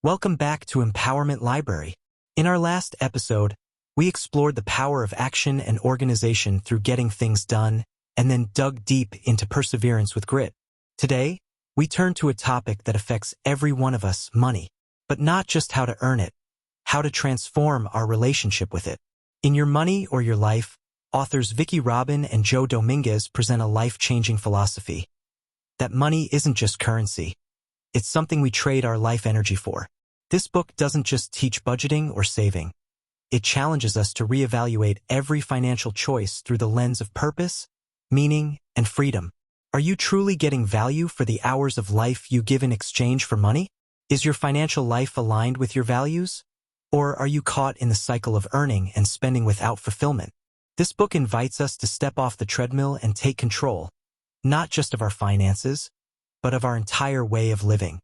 Welcome back to Empowerment Library. In our last episode, we explored the power of action and organization through getting things done, and then dug deep into perseverance with grit. Today, we turn to a topic that affects every one of us, money, but not just how to earn it, how to transform our relationship with it. In Your Money or Your Life, authors Vicki Robin and Joe Dominguez present a life-changing philosophy that money isn't just currency. It's something we trade our life energy for. This book doesn't just teach budgeting or saving. It challenges us to reevaluate every financial choice through the lens of purpose, meaning, and freedom. Are you truly getting value for the hours of life you give in exchange for money? Is your financial life aligned with your values? Or are you caught in the cycle of earning and spending without fulfillment? This book invites us to step off the treadmill and take control, not just of our finances, but of our entire way of living.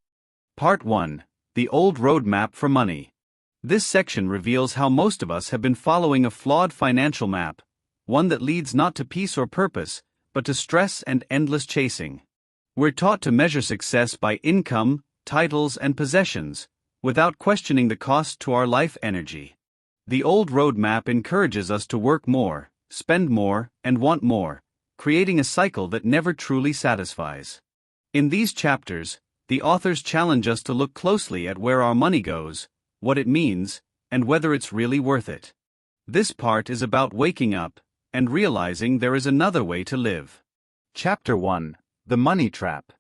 Part 1. The Old Roadmap for Money. This section reveals how most of us have been following a flawed financial map, one that leads not to peace or purpose, but to stress and endless chasing. We're taught to measure success by income, titles, and possessions, without questioning the cost to our life energy. The old roadmap encourages us to work more, spend more, and want more, creating a cycle that never truly satisfies. In these chapters, the authors challenge us to look closely at where our money goes, what it means, and whether it's really worth it. This part is about waking up and realizing there is another way to live. Chapter 1. The Money Trap.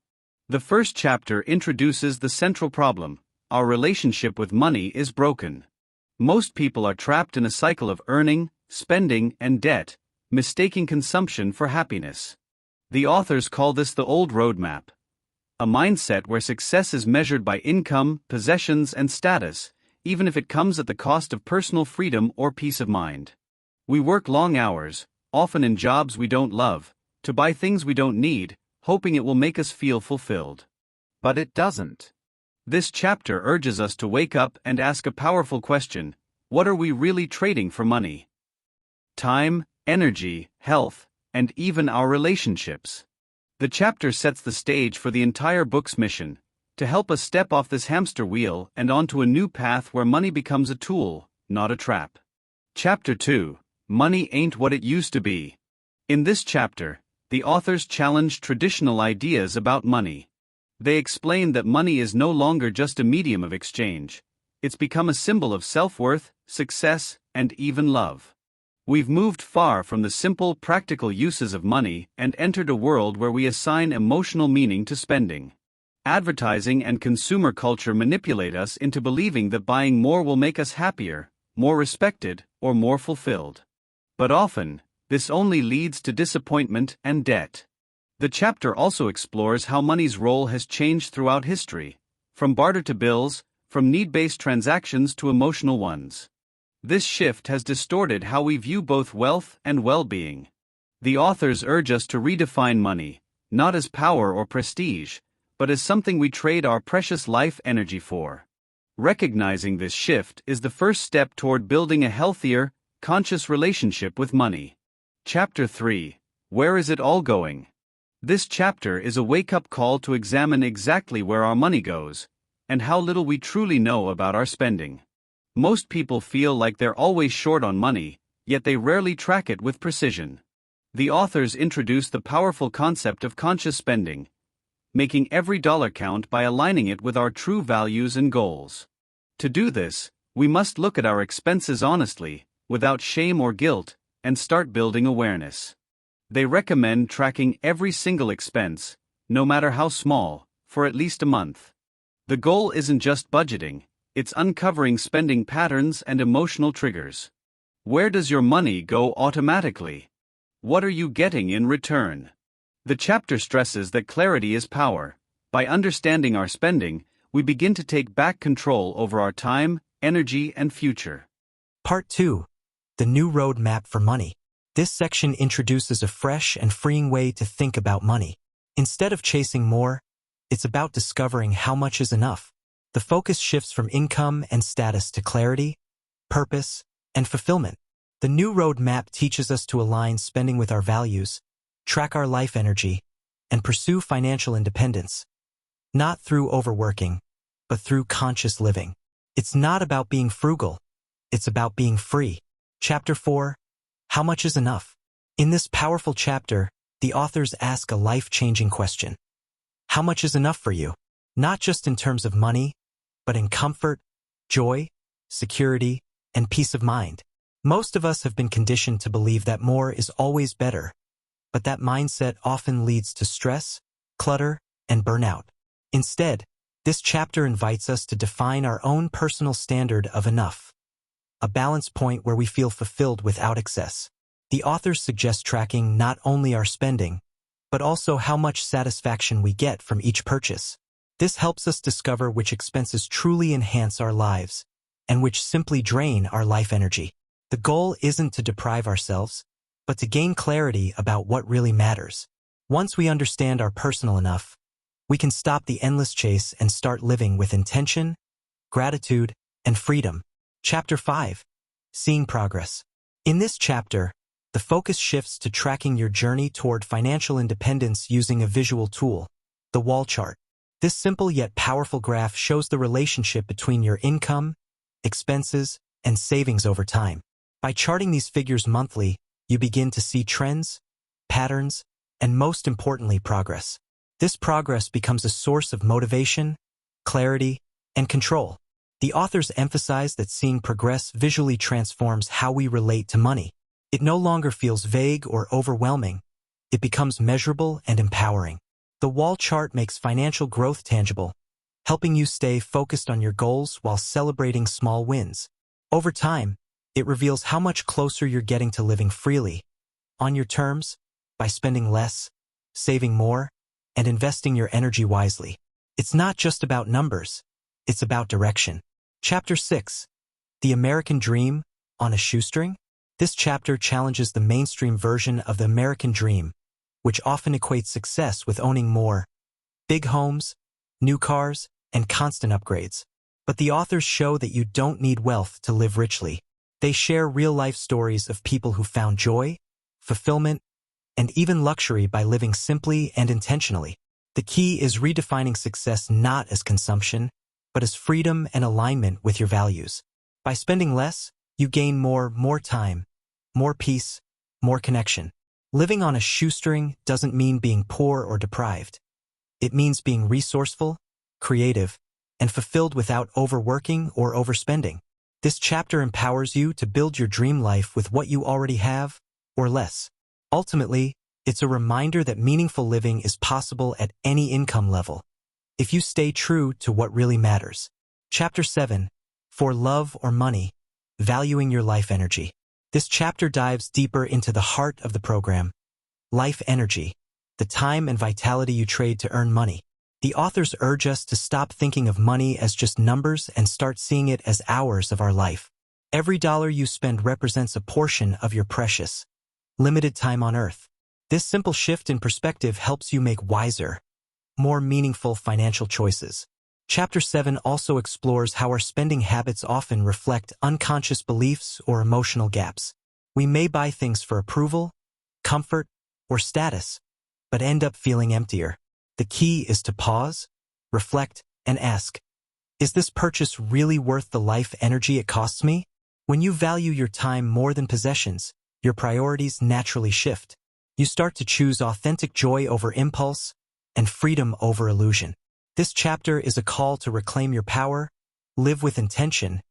The first chapter introduces the central problem: our relationship with money is broken. Most people are trapped in a cycle of earning, spending, and debt, mistaking consumption for happiness. The authors call this the old roadmap, a mindset where success is measured by income, possessions, and status, even if it comes at the cost of personal freedom or peace of mind. We work long hours, often in jobs we don't love, to buy things we don't need, hoping it will make us feel fulfilled. But it doesn't. This chapter urges us to wake up and ask a powerful question: what are we really trading for money? Time, energy, health, and even our relationships. The chapter sets the stage for the entire book's mission: to help us step off this hamster wheel and onto a new path where money becomes a tool, not a trap. Chapter 2. Money Ain't What It Used to Be. In this chapter, the authors challenge traditional ideas about money. They explain that money is no longer just a medium of exchange. It's become a symbol of self-worth, success, and even love. We've moved far from the simple, practical uses of money and entered a world where we assign emotional meaning to spending. Advertising and consumer culture manipulate us into believing that buying more will make us happier, more respected, or more fulfilled. But often, this only leads to disappointment and debt. The chapter also explores how money's role has changed throughout history, from barter to bills, from need-based transactions to emotional ones. This shift has distorted how we view both wealth and well-being. The authors urge us to redefine money, not as power or prestige, but as something we trade our precious life energy for. Recognizing this shift is the first step toward building a healthier, conscious relationship with money. Chapter 3. Where is it all going? This chapter is a wake-up call to examine exactly where our money goes, and how little we truly know about our spending. Most people feel like they're always short on money, yet they rarely track it with precision. The authors introduce the powerful concept of conscious spending, making every dollar count by aligning it with our true values and goals. To do this, we must look at our expenses honestly, without shame or guilt, and start building awareness. They recommend tracking every single expense, no matter how small, for at least a month. The goal isn't just budgeting, it's uncovering spending patterns and emotional triggers. Where does your money go automatically? What are you getting in return? The chapter stresses that clarity is power. By understanding our spending, we begin to take back control over our time, energy, and future. Part 2. The New Roadmap for Money. This section introduces a fresh and freeing way to think about money. Instead of chasing more, it's about discovering how much is enough. The focus shifts from income and status to clarity, purpose, and fulfillment. The new roadmap teaches us to align spending with our values, track our life energy, and pursue financial independence, not through overworking, but through conscious living. It's not about being frugal. It's about being free. Chapter 4. How much is enough? In this powerful chapter, the authors ask a life-changing question. How much is enough for you? Not just in terms of money, but in comfort, joy, security, and peace of mind. Most of us have been conditioned to believe that more is always better, but that mindset often leads to stress, clutter, and burnout. Instead, this chapter invites us to define our own personal standard of enough, a balance point where we feel fulfilled without excess. The authors suggest tracking not only our spending, but also how much satisfaction we get from each purchase. This helps us discover which expenses truly enhance our lives and which simply drain our life energy. The goal isn't to deprive ourselves, but to gain clarity about what really matters. Once we understand our personal enough, we can stop the endless chase and start living with intention, gratitude, and freedom. Chapter 5. Seeing progress. In this chapter, the focus shifts to tracking your journey toward financial independence using a visual tool, the wall chart. This simple yet powerful graph shows the relationship between your income, expenses, and savings over time. By charting these figures monthly, you begin to see trends, patterns, and most importantly, progress. This progress becomes a source of motivation, clarity, and control. The authors emphasize that seeing progress visually transforms how we relate to money. It no longer feels vague or overwhelming. It becomes measurable and empowering. The wall chart makes financial growth tangible, helping you stay focused on your goals while celebrating small wins. Over time, it reveals how much closer you're getting to living freely, on your terms, by spending less, saving more, and investing your energy wisely. It's not just about numbers, it's about direction. Chapter 6. The American Dream on a Shoestring? This chapter challenges the mainstream version of the American dream, which often equates success with owning more big homes, new cars, and constant upgrades. But the authors show that you don't need wealth to live richly. They share real-life stories of people who found joy, fulfillment, and even luxury by living simply and intentionally. The key is redefining success not as consumption, but as freedom and alignment with your values. By spending less, you gain more time, more peace, more connection. Living on a shoestring doesn't mean being poor or deprived. It means being resourceful, creative, and fulfilled without overworking or overspending. This chapter empowers you to build your dream life with what you already have, or less. Ultimately, it's a reminder that meaningful living is possible at any income level, if you stay true to what really matters. Chapter 7. For Love or Money, Valuing Your Life Energy. This chapter dives deeper into the heart of the program, life energy, the time and vitality you trade to earn money. The authors urge us to stop thinking of money as just numbers and start seeing it as hours of our life. Every dollar you spend represents a portion of your precious, limited time on Earth. This simple shift in perspective helps you make wiser, more meaningful financial choices. Chapter 7 also explores how our spending habits often reflect unconscious beliefs or emotional gaps. We may buy things for approval, comfort, or status, but end up feeling emptier. The key is to pause, reflect, and ask, is this purchase really worth the life energy it costs me? When you value your time more than possessions, your priorities naturally shift. You start to choose authentic joy over impulse and freedom over illusion. This chapter is a call to reclaim your power, live with intention,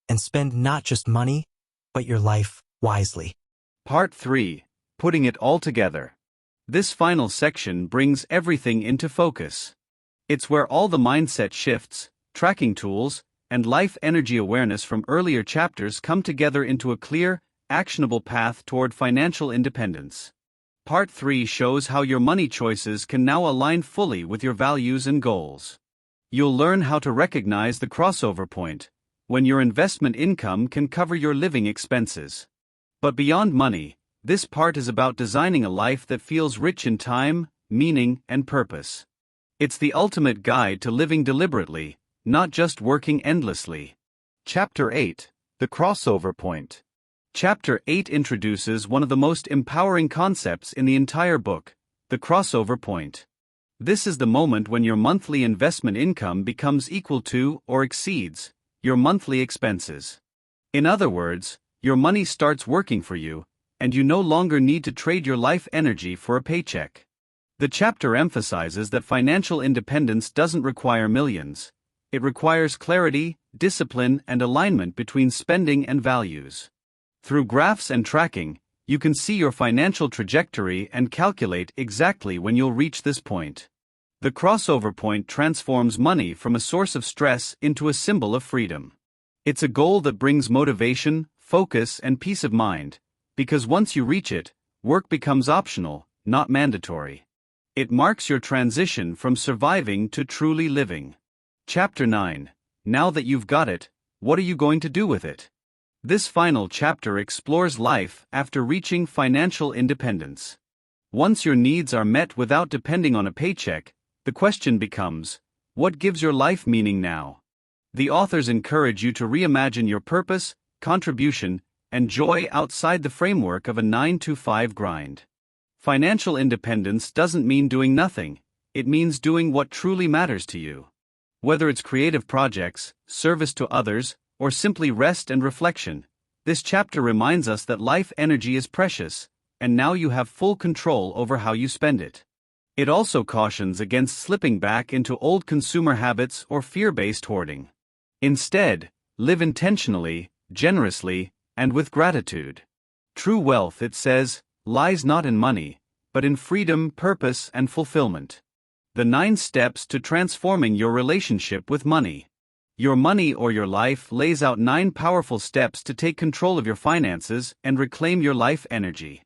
and spend not just money, but your life wisely. Part 3. Putting it all together. This final section brings everything into focus. It's where all the mindset shifts, tracking tools, and life energy awareness from earlier chapters come together into a clear, actionable path toward financial independence. Part 3 shows how your money choices can now align fully with your values and goals. You'll learn how to recognize the crossover point, when your investment income can cover your living expenses. But beyond money, this part is about designing a life that feels rich in time, meaning, and purpose. It's the ultimate guide to living deliberately, not just working endlessly. Chapter 8. The Crossover Point. Chapter 8 introduces one of the most empowering concepts in the entire book, the crossover point. This is the moment when your monthly investment income becomes equal to or exceeds your monthly expenses. In other words, your money starts working for you, and you no longer need to trade your life energy for a paycheck. The chapter emphasizes that financial independence doesn't require millions. It requires clarity, discipline, and alignment between spending and values. Through graphs and tracking, you can see your financial trajectory and calculate exactly when you'll reach this point. The crossover point transforms money from a source of stress into a symbol of freedom. It's a goal that brings motivation, focus, and peace of mind, because once you reach it, work becomes optional, not mandatory. It marks your transition from surviving to truly living. Chapter 9. Now that you've got it, what are you going to do with it? This final chapter explores life after reaching financial independence. Once your needs are met without depending on a paycheck, the question becomes, what gives your life meaning now? The authors encourage you to reimagine your purpose, contribution, and joy outside the framework of a 9-to-5 grind. Financial independence doesn't mean doing nothing, it means doing what truly matters to you. Whether it's creative projects, service to others, or simply rest and reflection, this chapter reminds us that life energy is precious, and now you have full control over how you spend it. It also cautions against slipping back into old consumer habits or fear-based hoarding. Instead, live intentionally, generously, and with gratitude. True wealth, it says, lies not in money, but in freedom, purpose, and fulfillment. The 9 steps to transforming your relationship with money. Your Money or Your Life lays out 9 powerful steps to take control of your finances and reclaim your life energy.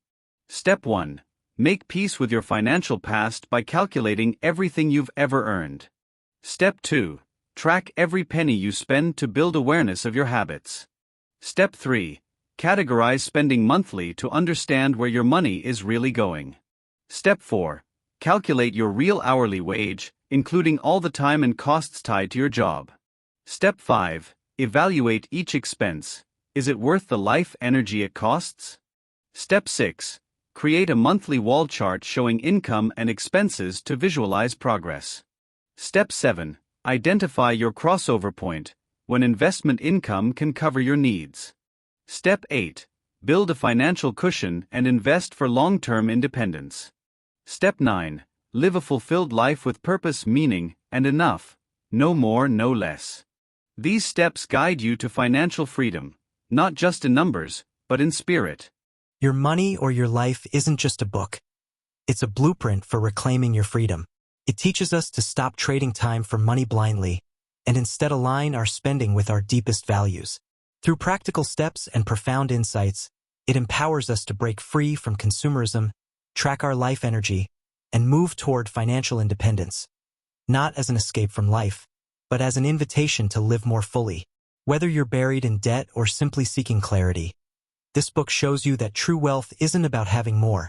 Step 1. Make peace with your financial past by calculating everything you've ever earned. Step 2. Track every penny you spend to build awareness of your habits. Step 3. Categorize spending monthly to understand where your money is really going. Step 4. Calculate your real hourly wage, including all the time and costs tied to your job. Step 5. Evaluate each expense. Is it worth the life energy it costs? Step 6. Create a monthly wall chart showing income and expenses to visualize progress. Step 7. Identify your crossover point, when investment income can cover your needs. Step 8. Build a financial cushion and invest for long-term independence. Step 9. Live a fulfilled life with purpose, meaning, and enough. No more, no less. These steps guide you to financial freedom, not just in numbers, but in spirit. Your Money or Your Life isn't just a book. It's a blueprint for reclaiming your freedom. It teaches us to stop trading time for money blindly, and instead align our spending with our deepest values. Through practical steps and profound insights, it empowers us to break free from consumerism, track our life energy, and move toward financial independence. Not as an escape from life, but as an invitation to live more fully. Whether you're buried in debt or simply seeking clarity, this book shows you that true wealth isn't about having more.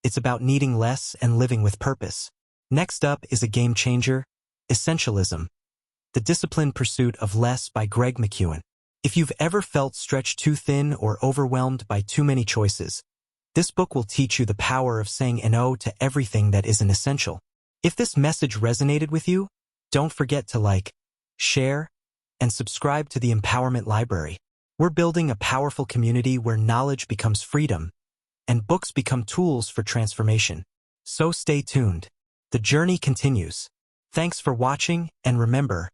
It's about needing less and living with purpose. Next up is a game changer, Essentialism. The Disciplined Pursuit of Less by Greg McKeown. If you've ever felt stretched too thin or overwhelmed by too many choices, this book will teach you the power of saying no to everything that isn't essential. If this message resonated with you, don't forget to like, share, and subscribe to the Empowerment Library. We're building a powerful community where knowledge becomes freedom, and books become tools for transformation. So stay tuned. The journey continues. Thanks for watching, and remember,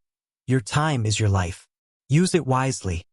your time is your life. Use it wisely.